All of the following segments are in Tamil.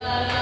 பயப்பட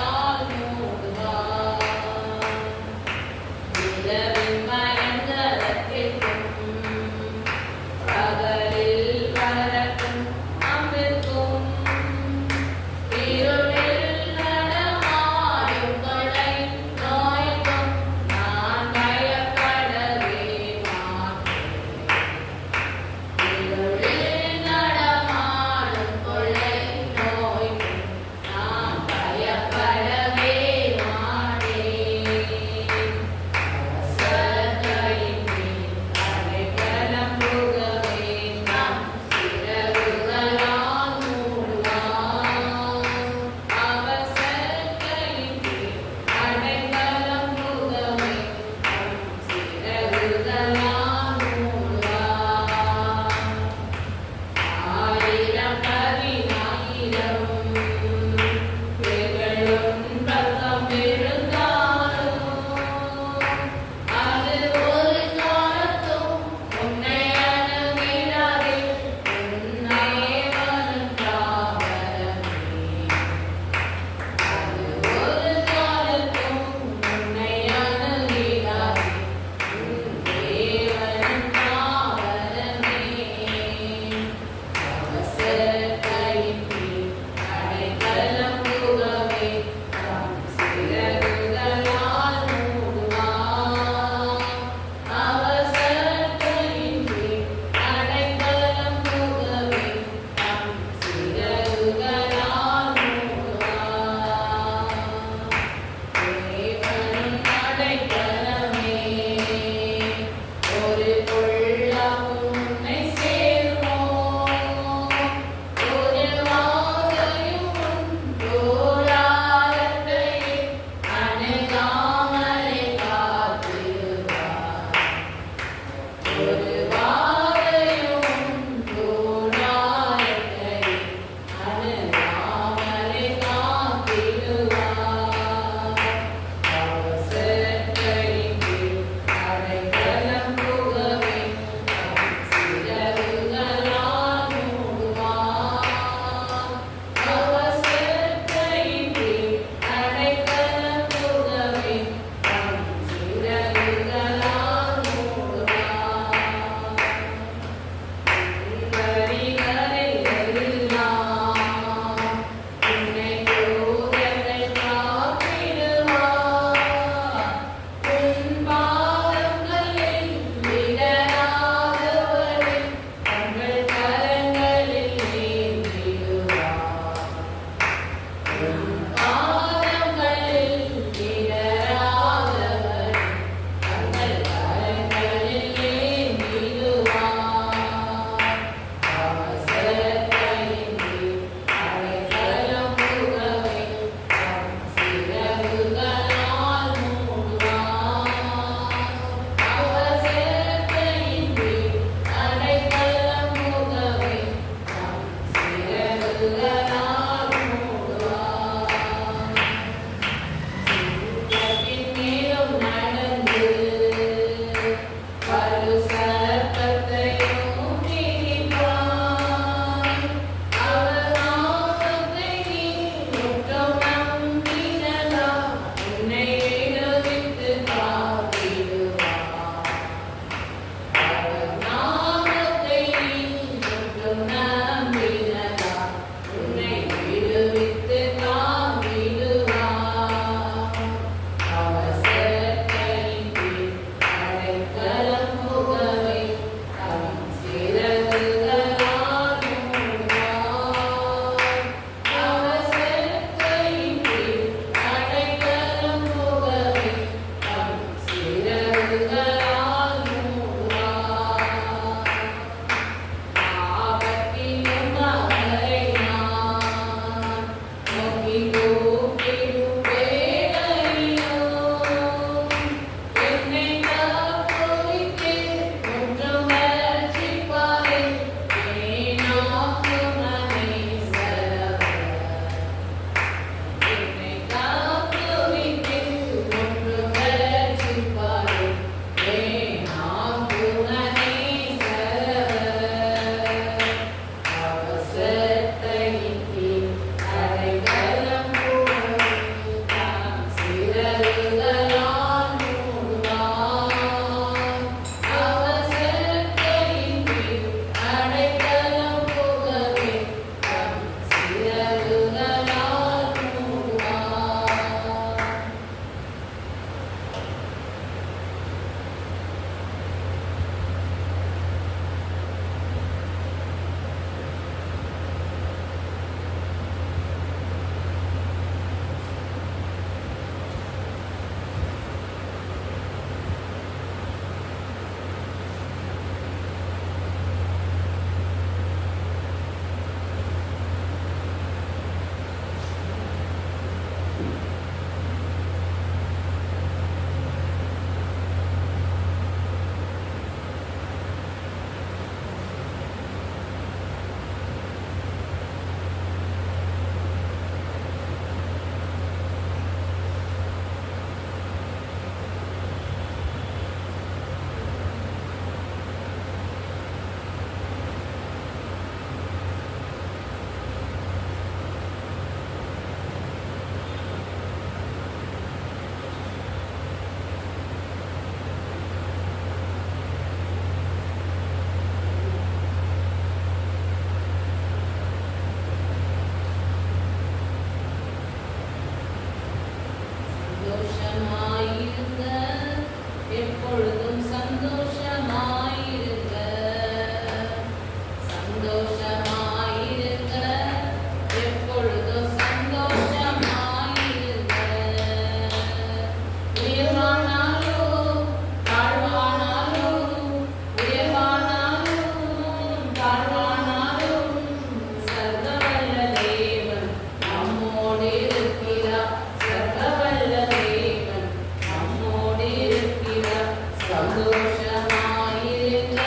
சந்தோஷமாயிருங்க, எப்பொழுதும் சந்தோஷமாயிருங்க, சந்தோஷமாயிருங்க, எப்பொழுதும் சந்தோஷமாயிருங்க. உயர்வானாலும் தாழ்வானாலும், உயர்வானாலும் தாழ்வானாலும், சர்வவல்ல தேவன் நம்மோடு இருக்கிறார். சர்வவல்ல தேவன் நம்மோடு இருக்கிறார். சந்தோஷமாயிருங்க,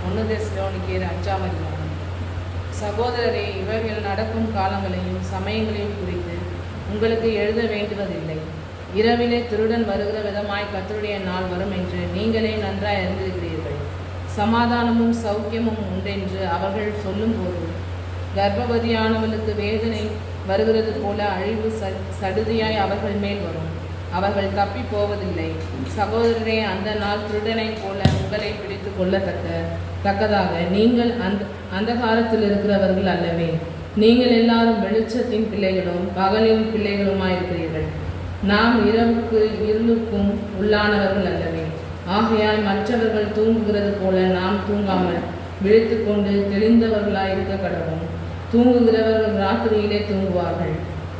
1 தெசலோனிக்கேயர் 5ஆம் அதிகாரம். சகோதரரே, இவைகள் நடக்கும் காலங்களையும் சமயங்களையும் குறித்து உங்களுக்கு எழுத வேண்டுவதில்லை. இரவிலே திருடன் வருகிற விதமாய் கர்த்தருடைய நாள் வரும் என்று நீங்களே நன்றாய் அறிந்திருக்கிறீர்கள். சமாதானமும் சௌக்கியமும் உண்டென்று அவர்கள் சொல்லும்போது கர்ப்பவதியானவளுக்கு வேதனை வருகிறது போல அழிவு சடுதியாய் அவர்கள் மேல் வரும். அவர்கள் தப்பி போவதில்லை. சகோதரரே, அந்த நாள் திருடனைப் போல உங்களை பிடித்து கொள்ளத்தக்கதாக நீங்கள் அந்த காலத்தில் இருக்கிறவர்கள் அல்லவே. நீங்கள் எல்லாரும் வெளிச்சத்தின் பிள்ளைகளும் பகலின் பிள்ளைகளுமாயிருக்கிறீர்கள். நாம் இரவுக்கு இருளுக்கும் உள்ளானவர்கள் அல்லவே. ஆகையால் மற்றவர்கள் தூங்குகிறது போல நாம் தூங்காமல் விழித்து கொண்டு தெளிந்தவர்களாயிருக்க கடவும். தூங்குகிறவர்கள் ராத்திரியிலே தூங்குவார்கள்,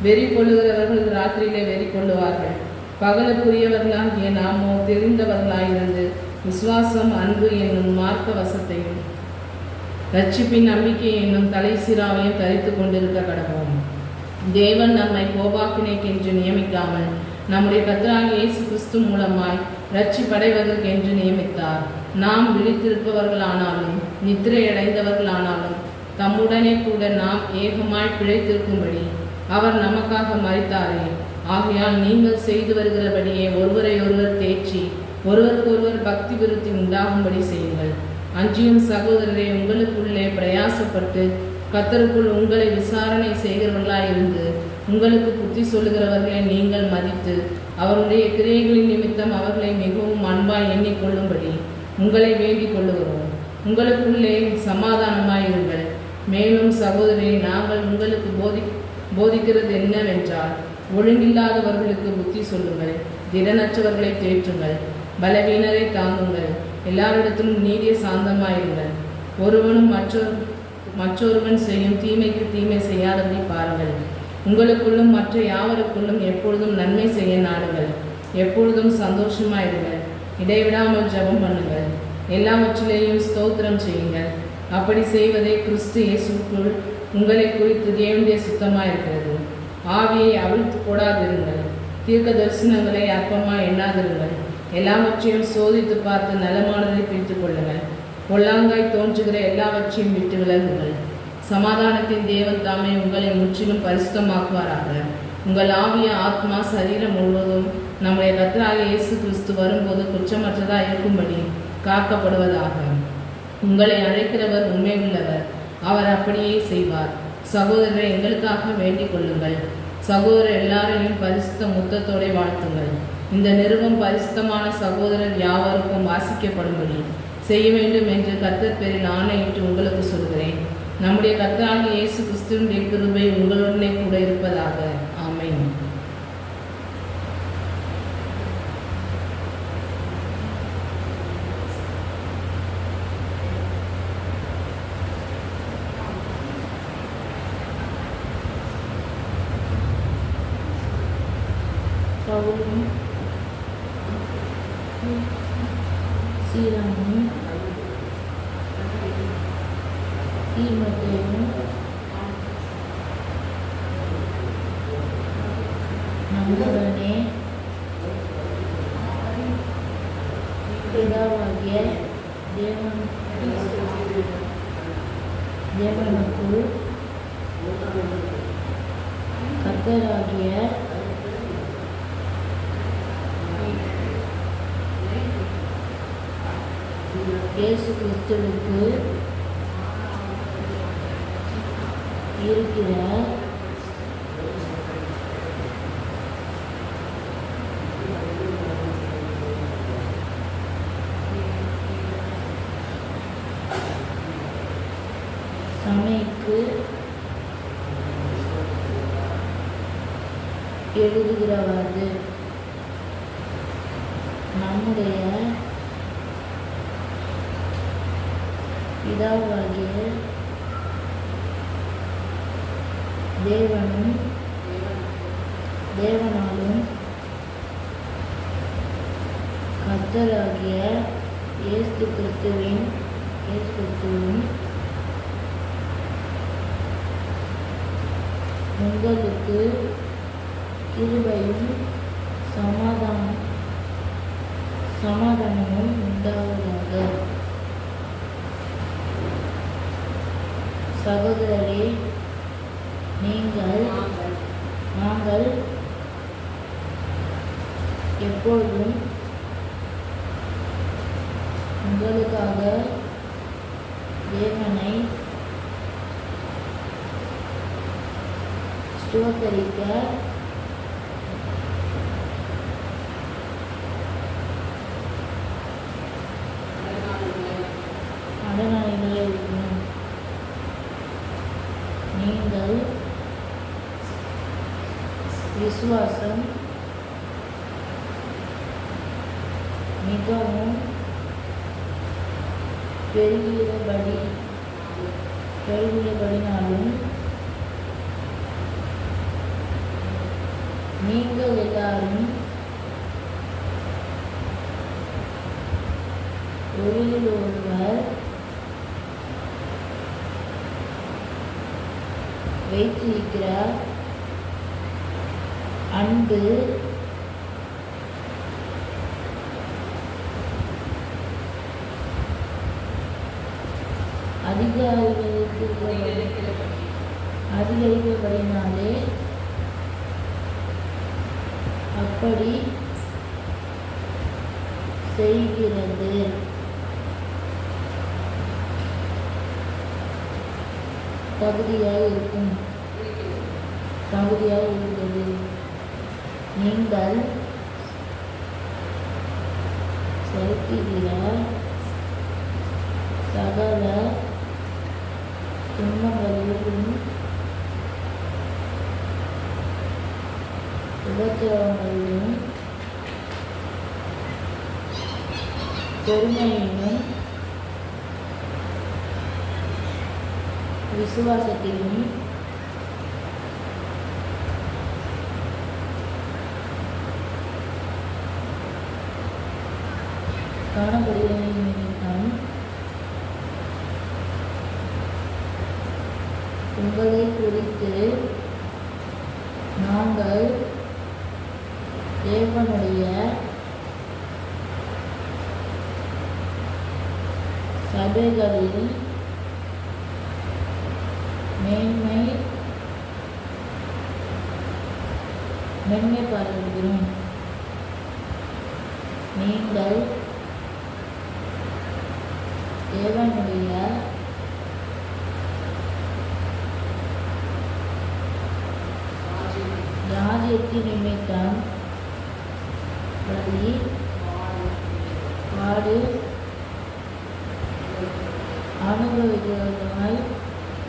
வெறி கொள்ளுகிறவர்கள் ராத்திரியிலே வெறி கொள்ளுவார்கள். பகலுக்குரியவர்களாகிய நாமோ தெரிந்தவர்களாயிருந்து விசுவாசம், அன்பு என்னும் மார்க்க வசத்தையும் ரட்சிப்பின் நம்பிக்கை என்னும் தலைசிராவையும் தரித்து கொண்டிருக்க கடவோம். தேவன் நம்மை கோபாக்கினைக்கென்று நியமிக்காமல் நம்முடைய கர்த்தராகிய இயேசு கிறிஸ்து மூலமாய் ரட்சிப்படைவதற்கென்று நியமித்தார். நாம் விழித்திருப்பவர்களானாலும் நித்திரையடைந்தவர்களானாலும் தம்முடனே கூட நாம் ஏகமாய் பிழைத்திருக்கும்படி அவர் நமக்காக மரித்தாரே. ஆகையால் நீங்கள் செய்து வருகிறபடியே ஒருவரையொருவர் தேற்றி ஒருவருக்கொருவர் பக்தி விருத்தி உண்டாகும்படி செய்யுங்கள். அன்றியும் சகோதரரை, உங்களுக்குள்ளே பிரயாசப்பட்டு கர்த்தருக்குள் உங்களை விசாரணை செய்கிறவர்களாயிருந்து உங்களுக்கு புத்தி சொல்லுகிறவர்களை நீங்கள் மதித்து அவருடைய கிரியைகளின் நிமித்தம் அவர்களை மிகவும் அன்பாய் எண்ணிக்கொள்ளும்படி உங்களை வேண்டிக் கொள்ளுகிறோம். உங்களுக்குள்ளே சமாதானமாயிருங்கள். மேலும் சகோதரரை, நாங்கள் உங்களுக்கு போதிக்கிறது என்னவென்றால், ஒழுங்கில்லாதவர்களுக்கு புத்தி சொல்லுங்கள், திடனற்றவர்களை தேற்றுங்கள், பலவீனரை தாங்குங்கள், எல்லாரிடத்திலும் நீடிய சாந்தமாயிருங்கள். ஒருவனும் மற்றொருவன் செய்யும் தீமைக்கு தீமை செய்யாதபடி பாருங்கள். உங்களுக்குள்ளும் மற்ற யாவருக்குள்ளும் எப்பொழுதும் நன்மை செய்ய நாடுங்கள். எப்பொழுதும் சந்தோஷமாயிருங்கள். இடைவிடாமல் ஜெபம் பண்ணுங்கள். எல்லாவற்றிலேயும் ஸ்தோத்திரம் செய்யுங்கள். அப்படி செய்வதே கிறிஸ்து இயேசுக்குள் உங்களை குறித்து தேவனுடைய சித்தமாயிருக்கிறது. ஆவியை அவிழ்த்து போடாதிருங்கள். தீர்க்க தரிசனங்களை அற்பமாய் எண்ணாதிருங்கள். எல்லாவற்றையும் சோதித்து பார்த்து நலமானதை பிரித்து கொள்ளுங்கள். பொல்லாங்காய் தோன்றுகிற எல்லாவற்றையும் விட்டு விலகுங்கள். சமாதானத்தின் தேவன் தாமே உங்களை முற்றிலும் பரிசுத்தமாக்குவாராக. உங்கள் ஆவிய ஆத்மா சரீரம் முழுவதும் நம்முடைய கர்த்தராகிய இயேசு கிறிஸ்து வரும்போது குற்றமற்றதாக இருக்கும்படி காக்கப்படுவதாக. உங்களை அழைக்கிறவர் உண்மையுள்ளவர், அவர் அப்படியே செய்வார். சகோதரரை, எங்களுக்காக வேண்டிக் கொள்ளுங்கள். சகோதரர் எல்லாரையும் பரிசுத்த முத்தத்தோட வாழ்த்துங்கள். இந்த நிருபம் பரிசுத்தமான சகோதரர் யாவருக்கும் வாசிக்கப்படும்படி செய்ய வேண்டும் என்று கர்த்தர் பேரில் ஆணையிட்டு உங்களுக்கு சொல்கிறேன். நம்முடைய கர்த்தராகிய இயேசு கிறிஸ்துவினுடைய கிருபை உங்களுடனே கூட இருப்பதாக. ஆமென். பவுலும் சீலாவும் தீமோத்தேயும் நம்முடனே பிதாவாகிய தேவனுக்குள் கர்த்தராகிய இயேசு கிறிஸ்துவுக்கு இருக்கிற சபைக்கு எழுதுகிறவாறு நம்முடைய பிதாவாகிய தேவனாலும் கர்த்தராகிய இயேசு கிறிஸ்துவின் உங்களுக்கு கிருபையும் சமாதானமும் உண்டாவதாக. சகோதரரே, நாங்கள் எப்பொழுதும் உங்களுக்காக தேவனை ஸ்தோத்தரிக்க அடனாளிகளே இருக்கணும். நீங்கள் விசுவாசம் மிகவும் பெருகியபடினாலும் நீங்கள் எல்லாரும் ஒருவரில் ஒருவர் வைத்திருக்கிற அன்பு அதிகரிக்கபடினாலே அப்படி செய்கிறது. தகுதியாக இருக்கிறது. நீங்கள் செலுத்துகிற சகல துன்பங்களிலும் உபத்திரவங்களிலும் பொறுமையிலும் விசுவாசத்திலும் காணப்படுகிறது நிமித்தம் உங்களை குறித்து நாங்கள் தேவனுடைய சபைகளில் மேன்மை பாராட்டுகிறோம். நீங்கள் தேவனுடைய ராஜ்யத்தின் நிமித்தம் பாடு அனுபவிக்கிறவர்களாய்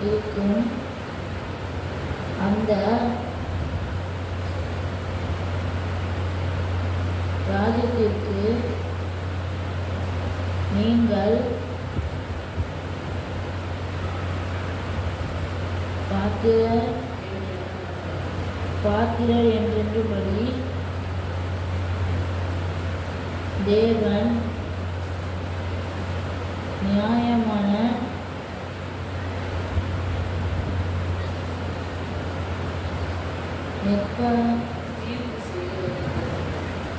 இருக்கும் அந்த ராஜ்யத்திற்கு நீங்கள் பாத்திரர் என்றென்றுபடி தேவன் நியாயமான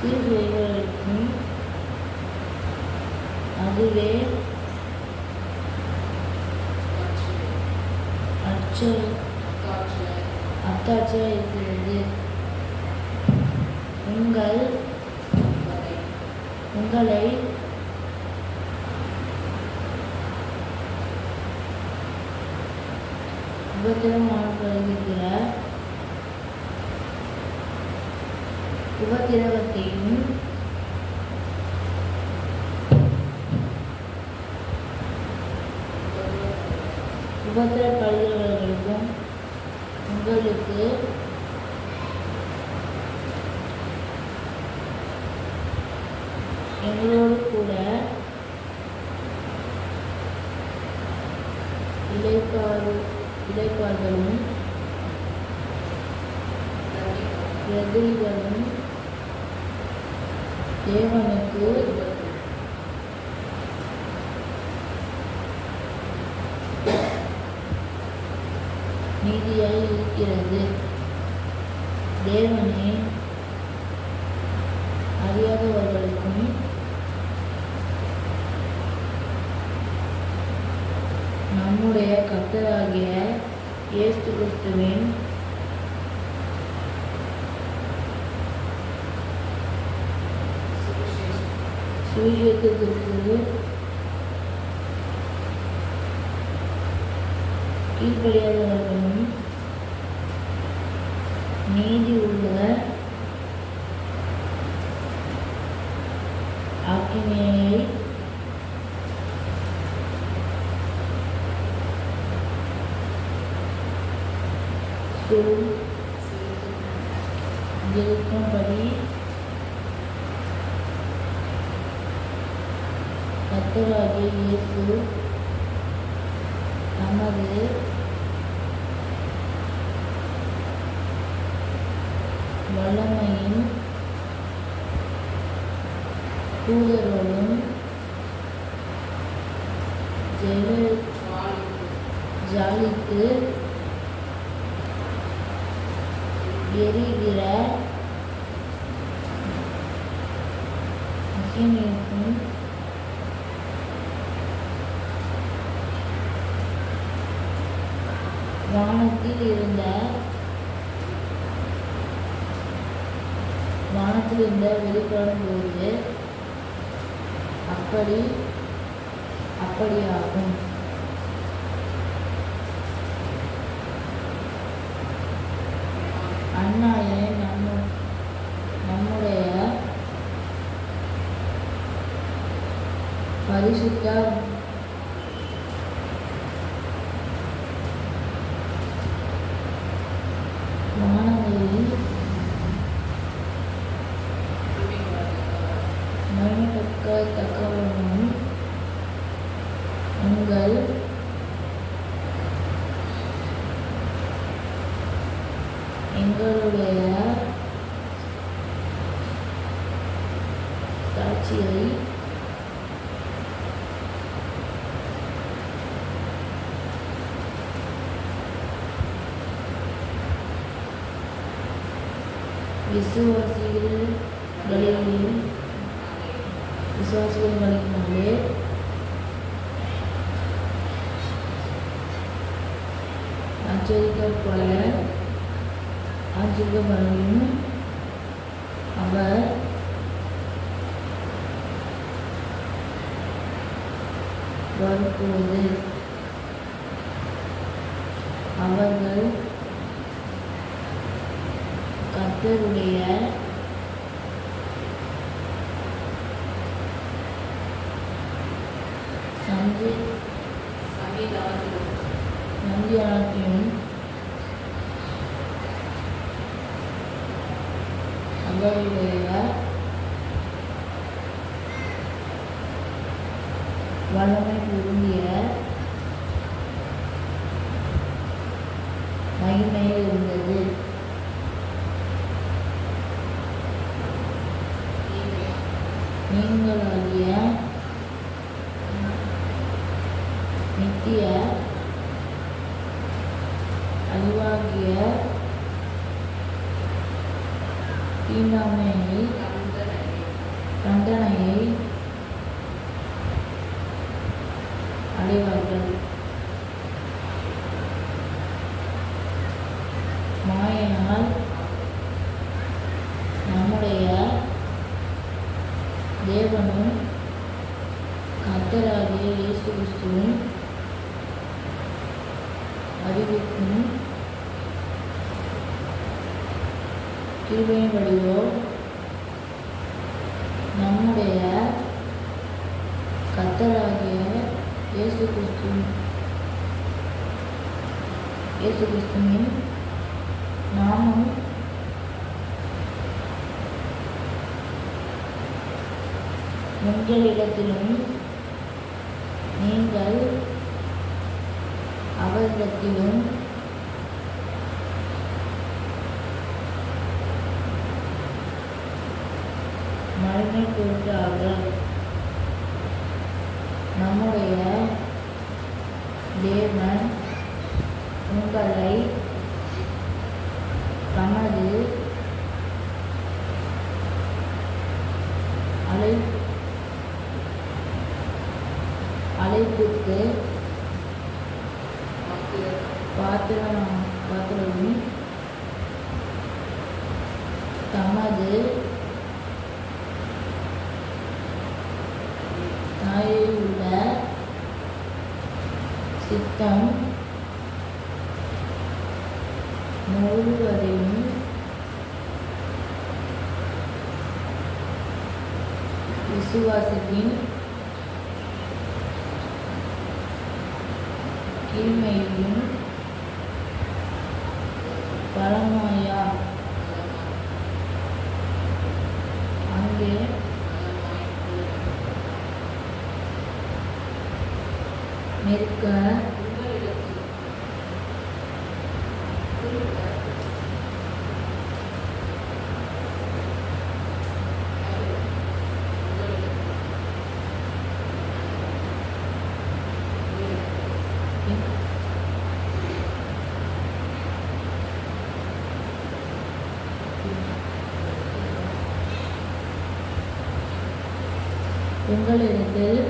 தீர்வுகளுக்கும் அதுவே அத்தாட்சியாக இருக்கிறது. உங்களை உபத்திரவத்தையும் உபத்திரப்படுகிறவர்களுக்கும் உங்களுக்கு எங்களோடு கூட இளைப்பார்களும் பிரதிகளும் தேவனுக்கு நீதியாய் இருக்கிறது. தேவனை அறியாதவர்களுக்கும் நம் நம்முடைய கர்த்தராகிய இயேசு கிறிஸ்துவின் சுவிசேஷத்திற்கு கீழ்ப்படியாதவர்களும் நீதி உள்ள ஆக்கினையை இருக்கும்படி கர்த்தராகிய இயேசு தமது வல்லமையின் தூதரோடும் ஜாலிக்கு எரிகிற அக்கினிக்கும் வானத்தில் இருந்த வெளிப்படும் போது அப்படியாகும். அந்நாளே நம்முடைய பரிசுத்த வானங்களில் மகிமைப்படத்தக்கவனும் எங்களுடைய சாட்சியை விசுவாசிகளினாலே ஆச்சரியப்படையும் அவர் வரும்போது அவர்கள் கர்த்தருடைய சந்தியானத்தையும் அவருடைய வல்லமை பொருந்திய மகிமையில் இருந்தது. நீங்களாகிய நித்திய அழிவாகிய தண்டனையை அடைவார்கள். மாயினால் நம்முடைய தேவனும் கர்த்தராகிய இயேசு கிறிஸ்துவின் அறிவிக்கும் கிருபையின்படியோ நம்முடைய கர்த்தராகிய இயேசு கிறிஸ்துவின் நாமும் உங்களிடத்திலும் நீங்கள் அவரிடத்திலும் மகிமை பொருட்டாக நம்முடைய தேவன் உங்களை தமது அழைப்புக்கு பாத்திரமும் தமது தாயில் உள்ள சித்தம் முழுவதையும் விசுவாசத்தின் கீழ்மையையும் பரமாயா அங்கே நிற்க உங்களிடத்தில்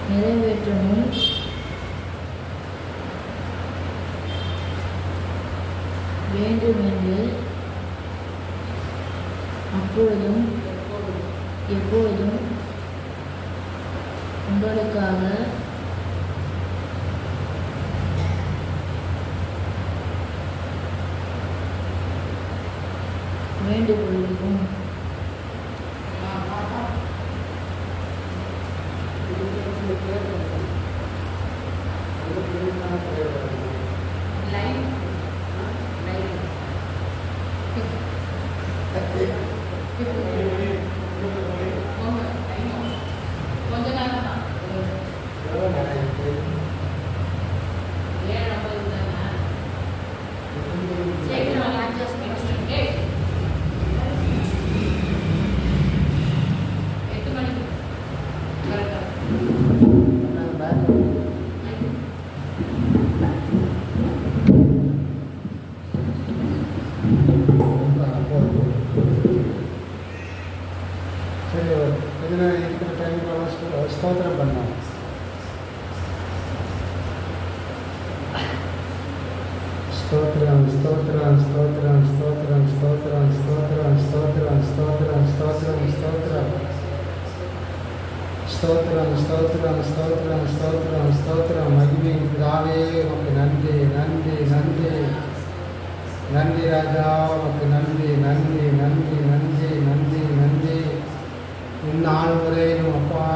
நிறைவேற்றவும் வேண்டுமென்று அப்பொழுதும் எப்பொழுதும் உங்களுக்காக வேண்டுகொள்கிறோம். கொஞ்ச நேரம் தான் 7:50 தானே சீக்கிரம் அட்ஜஸ்ட் பண்ணிட்டு 8 மணிக்கு கரெக்டா சரி, எதுனா இருக்கிற டைமுக்கு ஸ்தோத்திரம் பண்ணோம். ஸ்தோத்திரம் ஸ்தோத்திரம் ஸ்தோத்திரம் ஸ்தோத்திரம் ஸ்தோத்திரம் ஸ்தோத்திரம் ஸ்தோத்திரம் ஸ்தோத்திரம் ஸ்தோத்திரம் ஸ்தோத்திரம் ஸ்தோத்திரம் ஸ்தோத்திரம் ஸ்தோத்திரம் ஸ்தோத்திரம் ஸ்தோத்திரம் மகிமையின் பிதாவே உமக்கு நன்றி நன்றி நன்றி நன்றி ராஜா உமக்கு நன்றி நன்றி நன்றி நன்றி நன்றி நன்றி இந்நாள் வரையிலும் அப்பா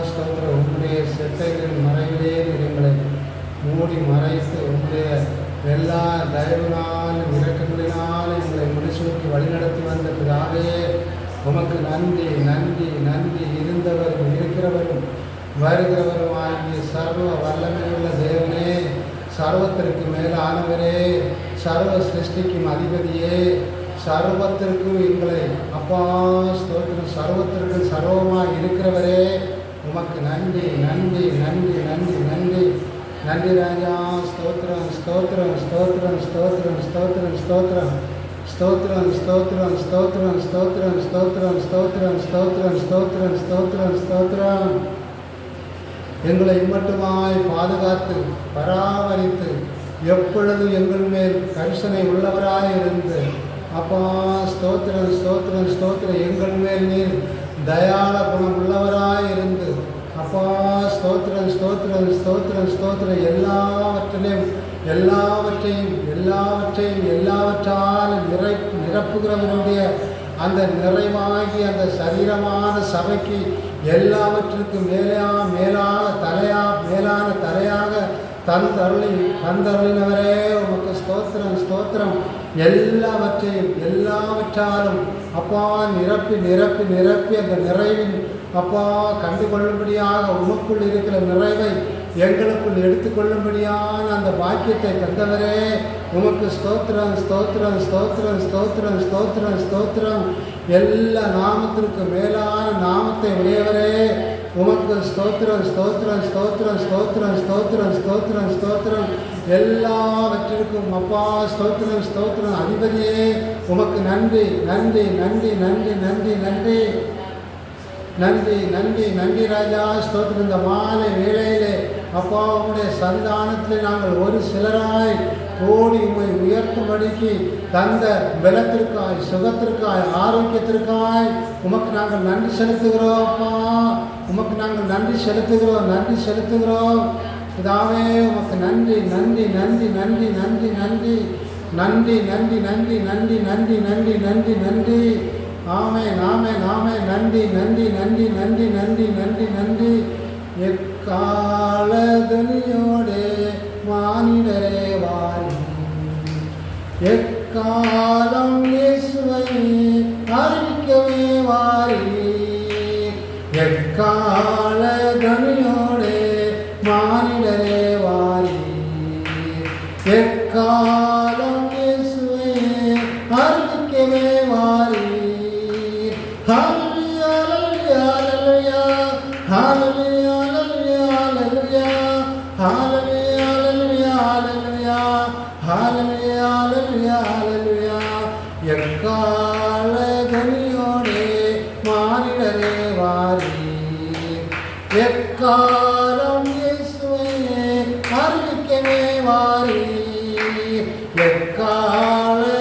ஸ்தோத்திரம் உங்களுடைய செட்டைகளின் மறைவிலே எங்களை மூடி மறைத்து உங்களுடைய எல்லா தயவுனாலும் இரக்கங்களினாலும் எங்களை முடிசூட்டி வழிநடத்தி வந்த பிதாவே உமக்கு நன்றி நன்றி நன்றி இருந்தவரும் இருக்கிறவரும் வருகிறவரும் ஆகிய சர்வ வல்லமையுள்ள தேவனே, சர்வத்திற்கு மேலானவரே, சர்வ சிருஷ்டிக்கும் அதிபதியே, சர்வத்திற்கும் எங்களை அப்பா ஸ்தோத்திரம் சர்வத்திற்கும் சர்வமாக இருக்கிறவரே உமக்கு நன்றி நன்றி நன்றி நன்றி நன்றி நன்றி ராஜா. ஸ்தோத்திரம் ஸ்தோத்திரம் ஸ்தோத்திரம் ஸ்தோத்திரம் ஸ்தோத்திரம் ஸ்தோத்திரம் ஸ்தோத்திரம் ஸ்தோத்திரம் ஸ்தோத்திரம் ஸ்தோத்திரம் ஸ்தோத்திரம் ஸ்தோத்திரம் ஸ்தோத்திரம் ஸ்தோத்திரம் ஸ்தோத்திரம் ஸ்தோத்திரம் எங்களை இம்மட்டுமாய் பாதுகாத்து பராமரித்து எப்பொழுதும் எங்கள் மேல் கரிசனை உள்ளவராய் இருந்து அப்பா ஸ்தோத்திரம் ஸ்தோத்திரம் ஸ்தோத்திரம் எங்கள் மேல் நீர் தயாள குணம் உள்ளவராய் இருந்து அப்பா ஸ்தோத்திரம் ஸ்தோத்திரம் ஸ்தோத்திரம் ஸ்தோத்திரம் எல்லாவற்றையும் எல்லாவற்றாலும் நிரப்புகிறவனுடைய அந்த நிறைவாகி அந்த சரீரமான சபைக்கு எல்லாவற்றுக்கும் மேலான தலையாக தந்தருளினவரே உமக்கு ஸ்தோத்திரம் ஸ்தோத்திரம். எல்லாவற்றாலும் அப்பா நிரப்பி நிரப்பி நிரப்பி அந்த நிறைவின் அப்பா கண்டுகொள்ளும்படியாக உமக்குள் இருக்கிற நிறைவை எங்களுக்குள் எடுத்துக்கொள்ளும்படியான அந்த பாக்கியத்தை தந்தவரே உமக்கு ஸ்தோத்திரம் ஸ்தோத்திரம் ஸ்தோத்திரம் ஸ்தோத்திரம் ஸ்தோத்திரம் ஸ்தோத்திரம். எல்லா நாமத்திற்கு மேலான நாமத்தை உடையவரே உமக்கு ஸ்தோத்திரம் ஸ்தோத்திரம் ஸ்தோத்திரம் ஸ்தோத்திரம் ஸ்தோத்திரம் ஸ்தோத்திரம் ஸ்தோத்திரம். எல்லாவற்றிற்கும் அப்பா ஸ்தோத்திரம் ஸ்தோத்திரம் அதிபதியே உமக்கு நன்றி நன்றி நன்றி நன்றி நன்றி நன்றி நன்றி நன்றி நன்றி ராஜா. ஸ்தோத்திரம். இந்த மாலை வேளையிலே அப்பா உம்முடைய சன்னிதானத்தில் நாங்கள் ஒரு சிலராய் கோடி உம்மை உயர்த்தும்படிக்கு தந்த பலத்திற்காய், சுகத்திற்காய், ஆரோக்கியத்திற்காய் உமக்கு நாங்கள் நன்றி செலுத்துகிறோம் அப்பா. உமக்கு நாங்கள் நன்றி செலுத்துகிறோம், நன்றி செலுத்துகிறோம் பிதாவே. உமக்கு நன்றி நன்றி நன்றி நன்றி நன்றி நன்றி நன்றி நன்றி நன்றி நன்றி நன்றி நன்றி நன்றி நன்றி. ஆமென் ஆமென் ஆமென். நன்றி நன்றி நன்றி நன்றி நன்றி நன்றி நன்றி. எக்காலதனியோடே மானிடரே வாரி, எக்காலம் இயேசுவை அறிவிக்கவே வாரி. எக்காலதனியோடே மானிடரே வாரி, எக்காலம் இயேசுவை அறிவிக்கவே வாரி. ஹல்லேலூயா ஹல்லேலூயா ஹல்லேலூயா ஹல்லேலூயா ஹல்லேலூயா ஹல்லேலூயா ஹல்லேலூயா ஹல்லேலூயா ஹல்லேலூயா. எக்காலதனியோடே மானிடரே வாரி, எக்காலம் இயேசுவை அறிவிக்கவே வாரி. எக்காலதனியோடே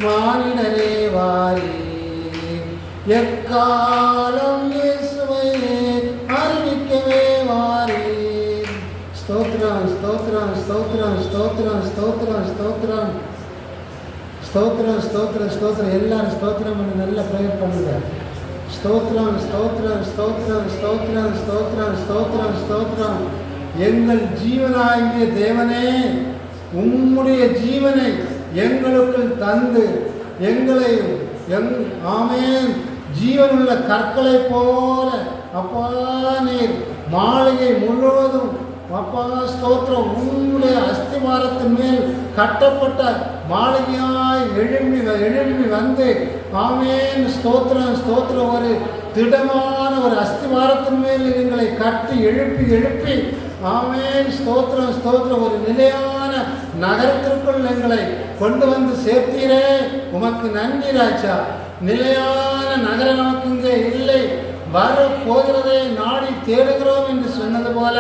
மானிடரே வாரி, எக்காலம் இயேசுவை அறிவிக்கவே வாரி. ஸ்தோத்திரம் ஸ்தோத்திரம் ஸ்தோத்திரம் ஸ்தோத்திரம் ஸ்தோத்திரம் ஸ்தோத்திரம் ஸ்தோத்திரம் ஸ்தோத்திரம் ஸ்தோத்திரம். எல்லாரும் ஸ்தோத்திரம் பண்ணி நல்லா ப்ரேயர் பண்ணுங்க. ஸ்தோத்திரம் ஸ்தோத்திரம் ஸ்தோத்திரம் ஸ்தோத்திரம் ஸ்தோத்திரம் ஸ்தோத்திரம் ஸ்தோத்திரம். எங்கள் ஜீவனாகிய தேவனே, உம்முடைய ஜீவனை எங்களுக்குள் தந்து எங்களை ஆமென் ஜீவனுள்ள கற்களை போல அப்பா நீர் மாளிகை முழுவதும் அப்பா ஸ்தோத்திரம் உம்முடைய அஸ்திவாரத்தின் மேல் கட்டப்பட்ட மாளிகையாய் எழும்பி வந்து ஆமென் ஸ்தோத்திரம் ஸ்தோத்திரம். ஒரு திடமான ஒரு அஸ்திவாரத்தின் மேல் எங்களை கட்டி எழுப்பி ஆமென் ஸ்தோத்திரம் ஸ்தோத்திரம். ஒரு நிலையான நகரத்திற்குள் எங்களை கொண்டு வந்து சேர்த்தீரே, உமக்கு நன்றி ராஜா. நிலையான நகரம் நமக்கு இங்கே இல்லை, வர போகிறதை நாடி தேடுகிறோம் என்று சொன்னது போல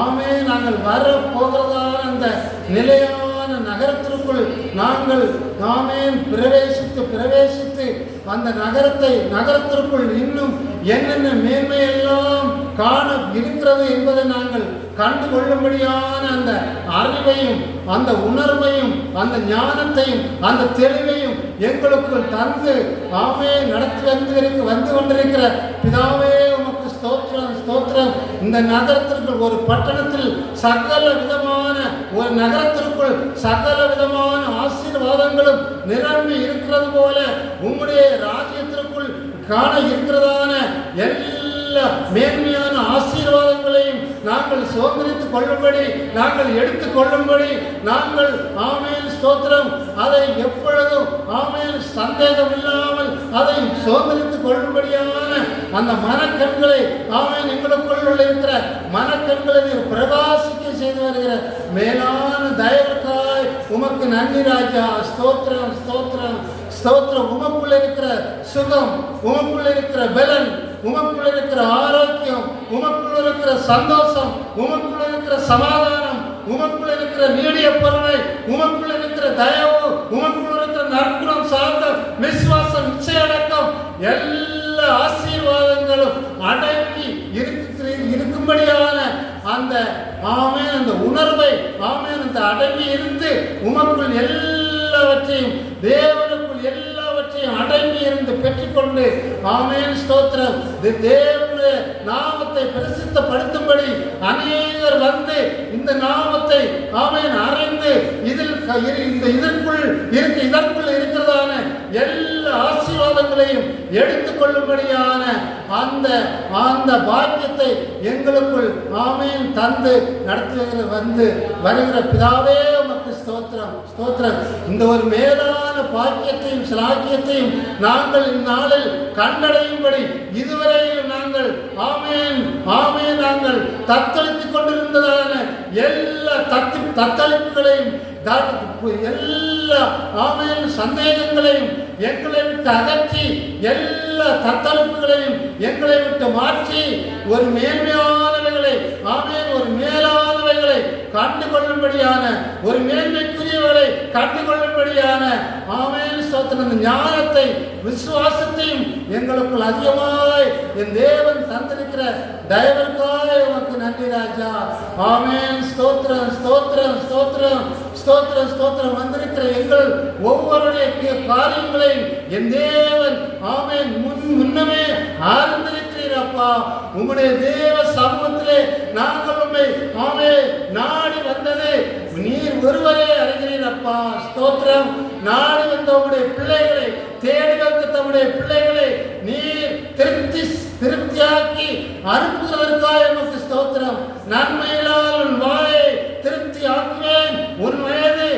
ஆமென் நாங்கள் வர போகிறதான அந்த நிலையான நகரத்திற்குள் நாங்கள் ஆமென் பிரவேசித்து அந்த நகரத்திற்குள் இன்னும் என்னென்ன மேன்மையெல்லாம் காண இருக்கிறது என்பதை நாங்கள் கண்டு கொள்ளும்படியான அந்த அறிவையும் அந்த உணர்வையும் அந்த ஞானத்தையும் அந்த தெளிவையும் எங்களுக்குள் தந்து ஆமென் நடத்தி வந்து கொண்டிருக்கிற பிதாவே உமக்கு ஸ்தோத்திரம் ஸ்தோத்திரம். இந்த நகரத்திற்குள் ஒரு பட்டணத்தில் சகல விதமான ஒரு நகரத்திற்குள் சகல விதமான ஆசீர்வாதங்களும் நிரம்பி இருக்கிறது போல உம்முடைய ராஜ்யத்திற்குள் காண இருக்கிறதான எல்லா மேன்மையான ஆசீர்வாதங்களையும் நாங்கள் சுதந்திரித்துக் கொள்ளும்படி நாங்கள் எடுத்துக் கொள்ளும்படி நாங்கள் ஆமென் ஸ்தோத்திரம் அதை எப்பொழுதும் ஆமென் சந்தேகம் இல்லாமல் அதை சுதந்திரித்துக் கொள்ளும்படியான அந்த மனக்கண்களை ஆமென் எங்களுக்குள் இருக்கிற மனக்கண்களை பிரகாசிக்க செய்து வருகிற மேலான தயவுக்காய் உமக்கு நன்றி ராஜா. ஸ்தோத்திரம் ஸ்தோத்திரம் ஸ்தோத்திரம். உமக்குள்ள இருக்கிற சுகம், உமக்குள்ள இருக்கிற பலன், உமக்குள்ள இருக்கிற ஆரோக்கியம், உமக்குள்ள இருக்கிற சந்தோஷம், உமக்குள்ள இருக்கிற சமாதானம், உமக்குள்ள இருக்கிற நீடிய பொறுமை, உமக்குள்ள இருக்கிற தயவு, உமக்குள்ள இருக்கிற நற்குணம் சார்ந்த விசுவாசம், நிச்சயடக்கம் எல்லா ஆசீர்வாதங்களும் அடங்கி இருக்கும்படியான அந்த ஆமென் அந்த உணர்வை ஆமென் அந்த அடங்கி இருந்து உமக்குள் எல்லாவற்றையும் தேவனுக்குள் எல்லாவற்றையும் அடங்கி இருந்து பெற்றுக்கொண்டு ஆமென் ஸ்தோத்திரம் தேவனுடைய நாமத்தை பிரசித்தப்படுத்தும்படி அநேகர் வந்து இந்த நாமத்தை ஆமென் அறிந்து இதற்குள் இருக்கிறதான எல்லா ஆசீர்வாதங்களையும் எடுத்துக்கொள்ளும்படியான அந்த பாக்கியத்தை எங்களுக்குள் ஆமென் தந்து நடத்துகிற வந்து வருகிற பிதாவே உமக்கு ஸ்தோத்திரம் ஸ்தோத்திரம். இந்த ஒரு மேலான பாக்கியத்தையும் சிலாக்கியத்தையும் நாங்கள் இந்நாளில் கண்டடையும்படி இதுவரையில் நாங்கள் ஆமென் ஆமென் நாங்கள் தத்தளித்துக் கொண்டிருந்ததான எல்லா தத்தளிப்புகளையும் எல்லா ஆமென் சந்தேகங்களையும் எங்களை விட்டு அகற்றி எல்லா தத்தளிப்புகளையும் எங்களை விட்டு மாற்றி ஒரு மேன்மையானவைகளை ஒரு மேலானவைகளை கண்டுகொள்ளும்படியான ஒரு மேன்மைக்குரியவர்களை கண்டுகொள்ளும்படியான ஸ்தோத்திரம் ஞானத்தை விசுவாசத்தையும் எங்களுக்குள் அதிகமாய் என் தேவன் தந்திருக்கிற தயவிற்காக உமக்கு நன்றி ராஜா. ஸ்தோத்திரம் ஸ்தோத்திரம் ஸ்தோத்திரம் ஸ்தோத்திரம் ஸ்தோத்திரம். வந்திருக்கிற எங்கள் ஒவ்வொருடைய காரியங்களையும் என் தேவன் முன்னமே ஆரம்பித்திருக்கிறீரப்பா. உம்முடைய தேவ சமூகத்திலே நாங்கள் உண்மை நாடி வந்தது நீர் ஒருவரே அறிகிறீரப்பா. ஸ்தோத்திரம். நாடி வந்த உம்முடைய பிள்ளைகளை, தேடி வந்த தம்முடைய பிள்ளைகளை நீர் திருப்தியாக்கி அனுப்புவதற்காக எமக்கு ஸ்தோத்திரம். நன்மையினால் உன் வாயை திருப்தி ஆக்குவேன், உன் வயது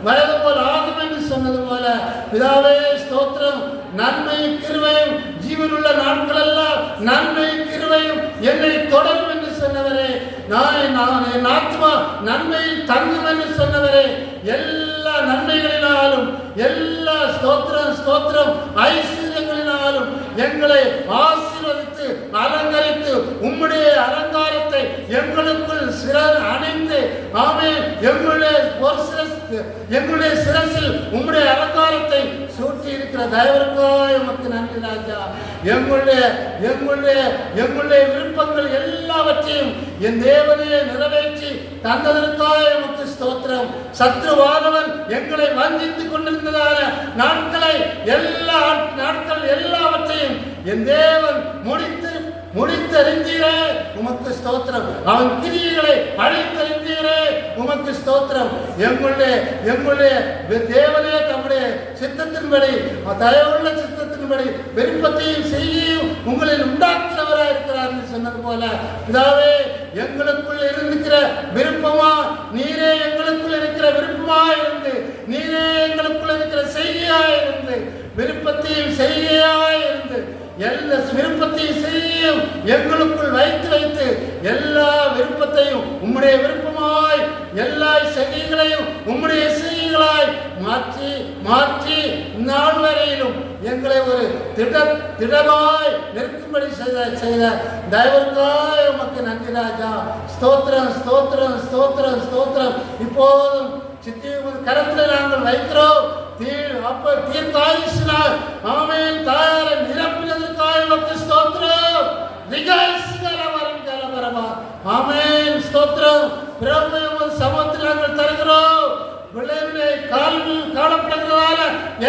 வயது போல் ஆகும் என்று சொன்னது போல பிதாவே ஸ்தோத்திரம். நன்மையும் கிருபையும் ஜீவனுள்ள நாட்கள் எல்லாம் நன்மையும் கிருபையும் என்னை தொடரும் என்று சொன்னவரே, நான் என் ஆத்மா நன்மையில் தங்கும் என்று சொன்னவரே, எல்லா நன்மைகளினாலும் எல்லா ஸ்தோத்திரம் ஸ்தோத்திரம் ஐஸ்வர்யங்களினாலும் எங்களை ஆசீர்வதித்து அலங்கரித்து உம்முடைய அலங்காரத்தை எங்களுக்குள் அணிந்து எங்களுடைய சிரசில் உம்முடைய அலங்காரத்தை சூட்டி இருக்கிற தயவிற்காக உமக்கு நன்றி ராஜா. எங்களுடைய விருப்பங்கள் எல்லாவற்றையும் என் தேவனையே நிறைவேற்றி தந்ததற்காக உமக்கு ஸ்தோத்திரம். சத்ருவானவன் எங்களை வஞ்சித்துக் கொண்டிருந்ததான நாட்கள் எல்லாவற்றையும் என் தேவன் முடித்தறிந்தீரே உமக்கு ஸ்தோத்திரம். அவன் கிரியைகளை அழித்தறிந்தீரே உமக்கு ஸ்தோத்திரம். எங்களுடைய தேவனே தம்முடைய சித்தத்தின்படி, தயவுள்ள சித்தத்தின்படி விருப்பத்தையும் செய்யும் உங்களில் உண்டாக்குகிறவராக இருக்கிறார் என்று சொன்னது போல பிதாவே, எங்களுக்குள் இருக்கிற விருப்பமா நீரே எங்களுக்குள் இருக்கிற விருப்பமா இருந்து, நீரே எங்களுக்குள் இருக்கிற செய்தியாய் இருந்து, விருப்பத்தையும் செய்தியாய் இருந்து எல்லா விருப்பத்தையும் செய்யும் எங்களுக்குள் வைத்து எல்லா விருப்பத்தையும் உம்முடைய விருப்பமாய் எல்லா செய்திகளையும் உம்முடைய செய்திகளாய் மாற்றி நாள் வரையிலும் எங்களை ஒரு திடமாய் நிற்கும்படி செய்த தயவுக்காய் உமக்கு நன்றி ராஜா. ஸ்தோத்திரம் ஸ்தோத்திரம் ஸ்தோத்திரம் ஸ்தோத்திரம். இப்போதும் கரத்தில் நாங்கள் வைக்கிறோம். தீர்க்காயுசினால் தாயாரை நிரப்பினதற்காக உமக்கு ஸ்தோத்திரம். ஸ்தோத்திரம். பிரபு சமூகத்தில் நாங்கள் தருகிறோம். பிள்ளைகளுடைய கால்கள் காணப்படுகிறதால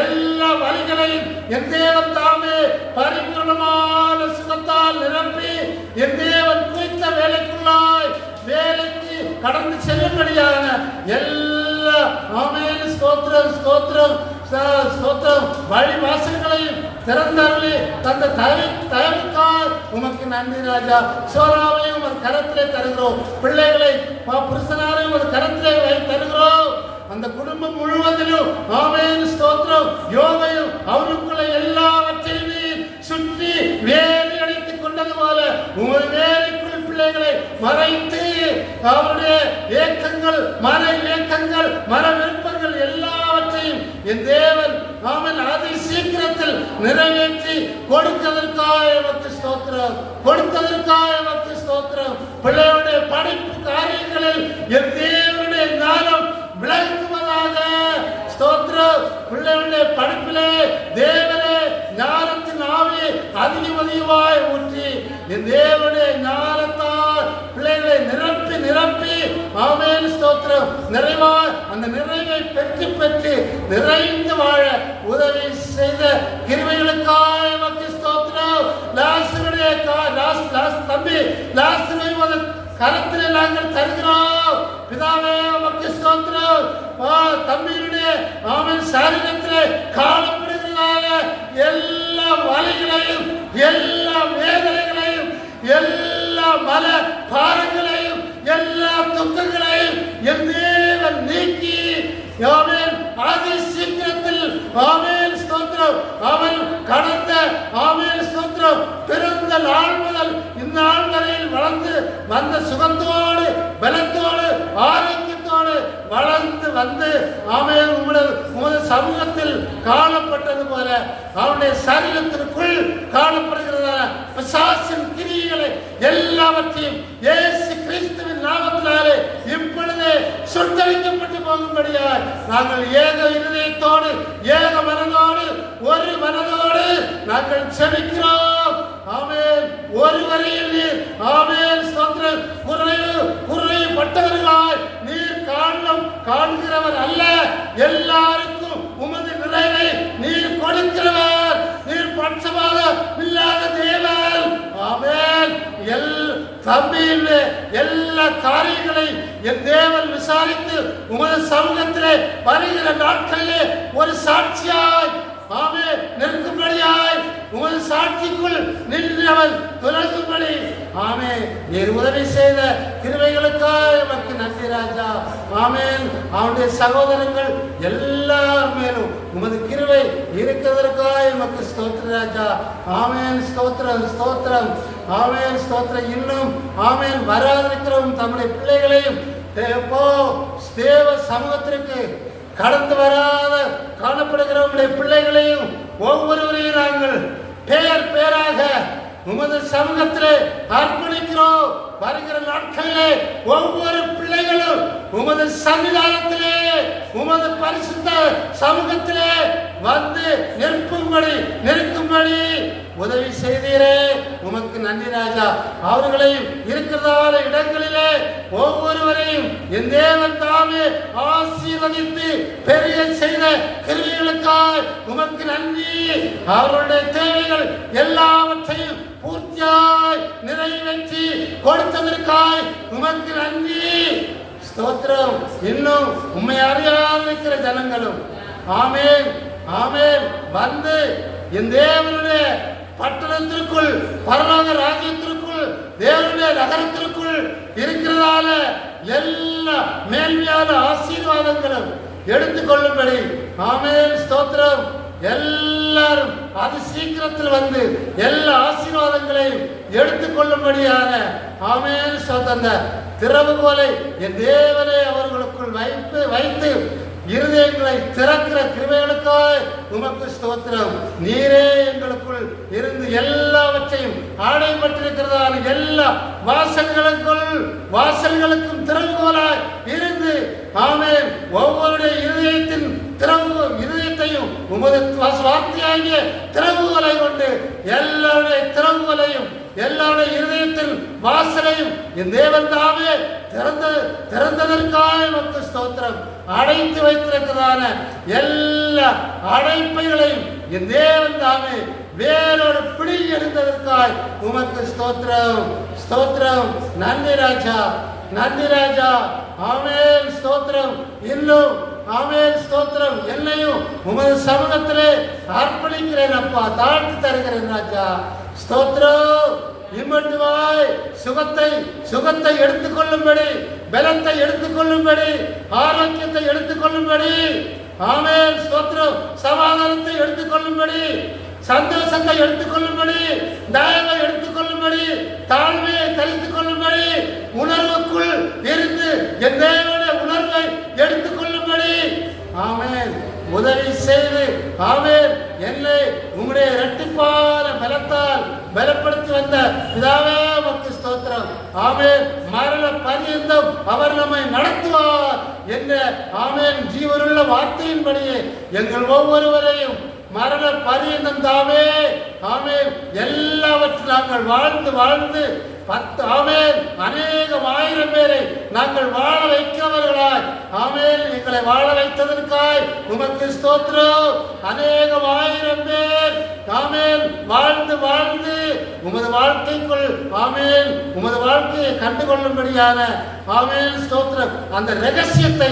எல்லா வழிகளையும் என் தேவன் தாமே பரிபூர்ணமான சுகத்தால் நிரப்பி என் தேவன் குறித்த வேலைக்கு கடந்து செல்லும்படியான எல்லா ஸ்தோத்திரம் ஸ்தோத்திரம் ஸ்தோத்திரம் வழி வாசல்களையும் திறந்தருளி தந்த தயவுக்கால் உமக்கு நன்றி ராஜா. சோராவையும் உமது கரத்திலே தருகிறோம். பிள்ளைகளை புருஷனாரையும் உமது கரத்திலே தருகிறோம். அந்த குடும்பம் முழுவதிலும் ஸ்தோத்திரம். யோகையும் அவருக்குள்ள எல்லாவற்றையும் சுற்றி வேலி அடைத்துக் கொண்டது போல உமது வேலைக்குள் பிள்ளைகளை மறைத்து அவருடைய ஏக்கங்கள் மன விருப்பங்கள் எல்லாவற்றையும் என் தேவன் அதை சீக்கிரத்தில் நிறைவேற்றி கொடுத்ததற்காக எமக்கு ஸ்தோத்திரம். பிள்ளைகளுடைய படிப்பு காரியங்களில் என் தேவனுடைய ஞானம் விளங்குவதாக. ஸ்தோத்திரம். பிள்ளைகளுடைய படிப்பிலே தேவனே ஞானத்தின் ஆவி அதிகமாய் ஊற்றி என் தேவனுடைய ஞானத்தால் பிள்ளைகளை நிரப்பி ஸ்தோத்திரம் நிறைவாய் அந்த நிறைவை பெற்று நிறைந்து வாழ உதவி செய்த கிருபைகளுக்காக எமக்கு ஸ்தோத்திரம். தம்பி கரத்திலே நாங்கள் தருகிறோம். பிதாவே உமக்கு ஸ்தோத்திரம். தம்பியுடைய சரீரத்திலே காணப்படுகிறதால எல்லா வலிகளையும் எல்லா வேதனைகளையும் எல்லா மல பாரங்களையும் எல்லா துக்கங்களையும் என் தேவன் நீக்கி அதி சீக்கிரத்தில் ஸ்தோத்திரம். அவன் கடந்த ஸ்தோத்திரம் பிறந்த நாள் முதல் இந்த நாள் வரையில் வளர்ந்து வந்த சுகத்தோடு பலத்தோடு ஆரோக்கியத்தோடு வளர்ந்து வந்து உம்முடைய சமூகத்தில் காணப்பட்டது போல அவருடைய சரீரத்திற்குள் காணப்படுகிறதான பிசாசின் கிரியைகளை எல்லாவற்றையும் இயேசு கிறிஸ்துவின் நாமத்தினாலே இப்பொழுதே சுட்டரிக்கப்பட்டு போகும்படியாய் நாங்கள் ஏக இருதயத்தோடு ஏக மனதோடு ஒரு மனதோடு நாங்கள் செபிக்கிறோம். ஆமென். ஒருவரையில் நீர் ஆமென் ஸ்தோத்திரம் குறைபட்டவர்களாய் நீர் காண்கிறவர் அல்ல, எல்லாருக்கும் உமது நிறைவை நீர் கொடுக்கிறவர். நீர் பட்சபாதம் இல்லாத தேவன். ஆமென். தம்பியின் எல்லா காரியங்களையும் என் தேவன் விசாரித்து உமது சமூகத்திலே வருகிற நாட்களிலே ஒரு சாட்சியாய் ஆமென் நிற்கும்படியாய் உமது சாட்சிக்குள் நின்றவன் துலகும்படி ஆமென் நீர் உதவி செய்த கிருபைகளுக்காக உமக்கு நன்றி ராஜா. ஆமென். அவனுடைய சகோதரங்கள் எல்லார் மேலும் உமது கிருபை இருக்கிறதற்காக உமக்கு ஸ்தோத்திரம் ராஜா. ஆமென். ஸ்தோத்திரம் ஸ்தோத்திரம். ஆமென் ஸ்தோத்திரம். இன்னும் ஆமென் வராதிருக்கிறவன் தம்முடைய பிள்ளைகளையும் தேவ சமூகத்திற்கு கடந்து வராத காணப்படுகிறவங்களுடைய பிள்ளைகளையும் ஒவ்வொருவரையும் நாங்கள் பேராக உமது சமூகத்திலே அர்ப்பணிக்கிறோம். வருகிற நாட்களிலே ஒவ்வொரு பிள்ளைகளும் உமது சன்னிதானத்திலே உமது பரிசுத்த சமூகத்திலே வந்து நிற்கும்படி உதவி செய்தீரே உமக்கு நன்றி ராஜா. அவர்களையும் இருக்கிறதான இடங்களிலே ஒவ்வொருவரையும் என் தேவன் தாமே ஆசீர்வதித்து பெரிய செய்த கிருபைகளுக்காய் உமக்கு நன்றி. அவர்களுடைய தேவைகள் எல்லாவற்றையும் பூர்த்தியாய் நிறைவேற்றி கொடுத்ததற்காய் உமக்கு நன்றி ஸ்தோத்திரம். இன்னும் உம்மை அறியாதிருக்கிற ஜனங்களும் ஆமென் ஆமென் வந்து என் தேவனுடைய பட்டணத்திற்குள் பரலோக ராஜ்யத்திற்குள் தேவனுடைய நகரத்திற்குள் இருக்கிறதால எல்லா மேன்மையான ஆசீர்வாதங்களும் எடுத்துக்கொள்ளும்படி ஆமென் ஸ்தோத்திரம். எல்லாரும் அது சீக்கிரத்தில் வந்து எல்லா ஆசீர்வாதங்களையும் எடுத்துக்கொள்ளும்படியான ஆமென் ஸ்தோத்திரம் திறவுகோலை என் தேவனை அவர்களுக்குள் வைத்து இருதயங்களை திறக்கிற கிருபைகளுக்காய் உமக்கு ஸ்தோத்திரம். நீரே எங்களுக்குள் இருந்து எல்லாவற்றையும் ஆடைப்பட்டிருக்கிறதான எல்லா வாசல்களுக்கும் திறவுகோலாய் இருந்து ஆமென் ஒவ்வொருடைய இருதயத்தையும் உமது வார்த்தையாகிய திறவுகோலை கொண்டு எல்லாருடைய திறவுகோலையும் எல்லாருடைய இருதயத்தின் வாசலையும் என் தேவன் தாமே திறந்ததற்காக உமக்கு ஸ்தோத்திரம். அடைத்து வைத்திருக்கிறதான எல்லா அடைப்பைகளையும் என் தேவன் தாமே வேறொரு பிடி எடுத்ததற்காய் உமக்கு ஸ்தோத்திரம் ஸ்தோத்திரம். நன்றி ராஜா நன்றி ராஜா. ஆமென் ஸ்தோத்திரம். இன்னும் ஆமென் ஸ்தோத்திரம். என்னையும் உமது சமூகத்திலே அர்ப்பணிக்கிறேன் அப்பா, தாழ்த்தி தருகிறேன் ராஜா ஸ்தோத்திரம். இம்மட்டுமாய் சுகத்தை எடுத்துக்கொள்ளும்படி, பலத்தை எடுத்துக்கொள்ளும்படி, ஆரோக்கியத்தை எடுத்துக்கொள்ளும்படி ஆமென் ஸ்தோத்திரம். சமாதானத்தை எடுத்துக்கொள்ளும்படி, சந்தோஷத்தை எடுத்துக்கொள்ளும்படி, தயவை எடுத்துக்கொள்ளும்படி, தாழ்மையை தரித்துக் கொள்ளும்படி, உணர்வுக்குள் இருந்து என் தேவனுடைய உணர்வை எடுத்துக்கொள்ளும்படி ஆமென் உதவி செய்து ஆமென் என்னை உம்முடைய இரட்டிப்பான பலத்தால் பலப்படுத்தி வந்த பிதாவே உமக்கு ஸ்தோத்திரம். ஆமென். மரண பரியந்தம் அவர் நம்மை நடத்துவார் என்ற ஆமென் ஜீவனுள்ள வார்த்தையின்படியே எங்கள் ஒவ்வொருவரையும் மரண பரியந்தம் தாமே ஆமென் எல்லாவற்றையும் நாங்கள் வாழ்ந்து ஆமென் அநேகம் ஆயிரம் பேரை நாங்கள் வாழ வைக்கிறவர்களாய் ஆமென் எங்களை வாழ வைத்ததற்காய் உமக்கு ஸ்தோத்திரம். அநேகம் ஆயிரம் பேர் ஆமென் வாழ்ந்து உமது வாழ்க்கைக்குள் ஆமென் உமது வாழ்க்கையை கண்டுகொள்ளும்படியான ஆமென் ஸ்தோத்திரம் அந்த ரகசியத்தை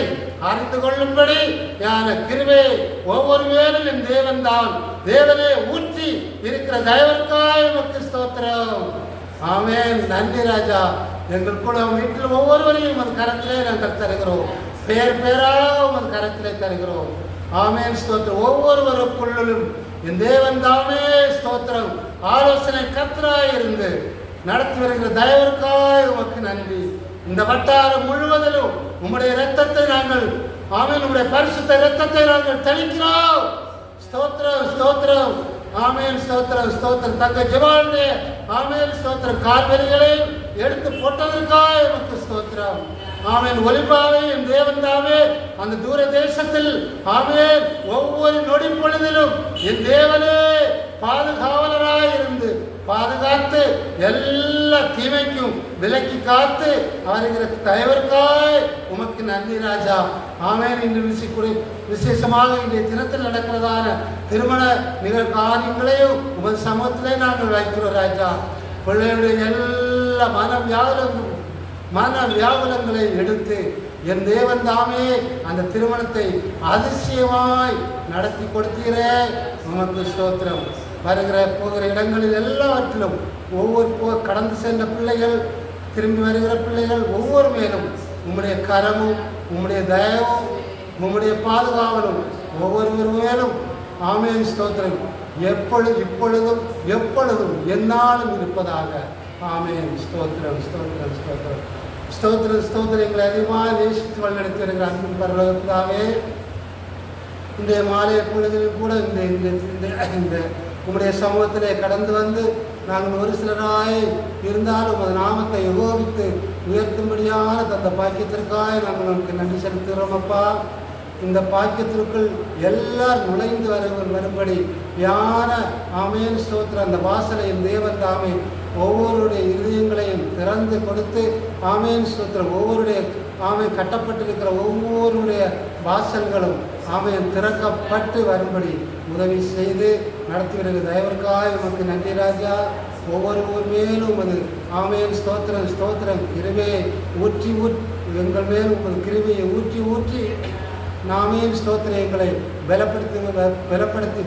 அறிந்து கொள்ளும்படி யான கிருபை ஒவ்வொரு பேரும் என் தேவன் தான் தேவனே ஊற்றி இருக்கிற தயவிற்காய் உமக்கு ஸ்தோத்திரம். ஆமென். நன்றி ராஜா. எங்கள் கூட வீட்டில் ஒவ்வொருவரையும் உமது கரத்திலே நாங்கள் தருகிறோம். பேராக உமது கரத்திலே தருகிறோம். ஆமென் ஸ்தோத்திரம். ஒவ்வொருவருக்குள்ளும் என் தேவன் தாமே ஸ்தோத்திரம் ஆலோசனை கர்த்தராய் இருந்து நடத்தி வருகிற தயவிற்காய் உமக்கு நன்றி. இந்த வட்டாரம் முழுவதிலும் உம்முடைய இரத்தத்தை நாங்கள் ஆமென். உம்முடைய பரிசுத்த இரத்தத்தை நாங்கள் தெளிக்கிறோம். ஸ்தோத்திரம் ஸ்தோத்திரம். ஆமென். ஸ்தோத்திரம் ஸ்தோத்திரம். தங்க ஜெபாலுடைய ஆமென் ஸ்தோத்திரம் கால்வெளிகளை எடுத்து போட்டதற்காக எனக்கு ஸ்தோத்திரம். ஆமென். ஒலிபாவே என் தேவன் தாமே அந்த தூர தேசத்தில் ஆமென் ஒவ்வொரு நொடி பொழுதிலும் என் தேவனே பாதுகாவலராய் இருந்து பாதுகாத்து எல்லா தீமைக்கும் விலக்கி காத்து வருகிற தயவர்க்காய் உமக்கு நன்றி ராஜா. ஆமென். இன்று விசேஷமாக இன்றைய தினத்தில் நடக்கிறதான திருமண நிகழ்காரியங்களையும் உமது சமூகத்திலே நாங்கள் வைக்கிறோம் ராஜா. பிள்ளைகளுடைய எல்லா மன வியாகுலங்களை எடுத்து என் தேவன் தாமே அந்த திருமணத்தை அதிசயமாய் நடத்தி கொடுத்தீரே உமக்கு ஸ்தோத்திரம். வருகிற போகிற இடங்களில் எல்லாவற்றிலும் ஒவ்வொரு கடந்து சென்ற பிள்ளைகள் திரும்பி வருகிற பிள்ளைகள் ஒவ்வொரு மேலும் உம்முடைய கரமும் உம்முடைய தயவும் உம்முடைய பாதுகாவலும் ஒவ்வொருவர் மேலும் ஆமென் ஸ்தோத்திரம் இப்பொழுதும் எப்பொழுதும் என்னாலும் இருப்பதாக. ஆமென். ஸ்தோத்திரம் ஸ்தோத்திரம் ஸ்தோத்திரம் ஸ்தோத்திரம் ஸ்தோத்திரம். எங்களை அதிகமாக நேசித்து வழிநடத்தி வருகிற அன்பு பரலோகத்தாவே இன்றைய மாலை பொழுதிலும் கூட இந்த உம்முடைய சமூகத்திலே கடந்து வந்து நாங்கள் ஒரு சிலராய் இருந்தாலும் உமது நாமத்தை யோகித்து உயர்த்தும்படியான தந்த பாக்கியத்திற்காக நாங்கள் நமக்கு நன்றி செலுத்துகிறோம் அப்பா. இந்த பாக்கியத்திற்குள் எல்லாரும் நுழைந்து வரும்படி யான ஆமென் ஸ்தோத்திரம். அந்த வாசலையும் தேவன் தாமே ஒவ்வொருடைய இதயங்களையும் திறந்து கொடுத்து ஆமென் ஸ்தோத்திரம். ஒவ்வொருடைய ஆமென் கட்டப்பட்டிருக்கிற ஒவ்வொருடைய வாசல்களும் ஆமென் திறக்கப்பட்டு வரும்படி உதவி செய்து நடத்தி வருகிற தயவர்க்காய் உமக்கு நன்றி ராஜா. ஒவ்வொரு மேலும் உமது ஆமென் ஸ்தோத்திரம் ஸ்தோத்திரம் கிருபையை ஊற்றி எங்கள் மேல் உமது கிருபையை ஊற்றி நாமேன் ஸ்தோத்திரம் எங்களை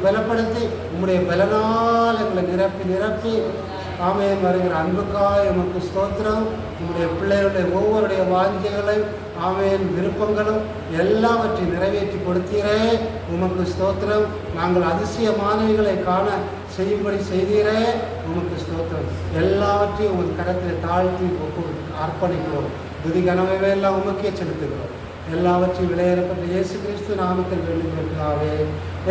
பலப்படுத்தி உம்முடைய பலனால் எங்களை நிரப்பி ஆமென் வருகிற அன்புக்காய் உமக்கு ஸ்தோத்திரம். உம்முடைய பிள்ளைகளுடைய ஒவ்வொருடைய வாஞ்சைகளை ஆமென் விருப்பங்களும் எல்லாவற்றையும் நிறைவேற்றி கொடுத்தீரே உமக்கு ஸ்தோத்திரம். நாங்கள் அதிசயமானவைகளை காண செய்யும்படி செய்தீரே உமக்கு ஸ்தோத்திரம். எல்லாவற்றையும் உமது கரத்தில் தாழ்த்தி அர்ப்பணிக்கிறோம். துதி கனவை எல்லாம் உமக்கே செலுத்துகிறோம். எல்லாவற்றையும் விளையாடப்பட்ட இயேசு கிறிஸ்து நாமத்தில் வேண்டுகிறாவே.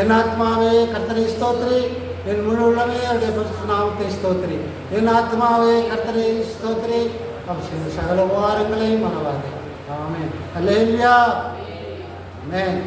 என் ஆத்மாவே கர்த்தரை ஸ்தோத்திரி, என் முழு உள்ளமே அவருடைய பரிசுத்த நாமத்தை ஸ்தோத்திரி. என் ஆத்மாவே கர்த்தரை ஸ்தோத்திரி, அவர் சகல உபகாரங்களையும் மறவாதே. ஆமென். அல்லேலூயா. ஆமென்.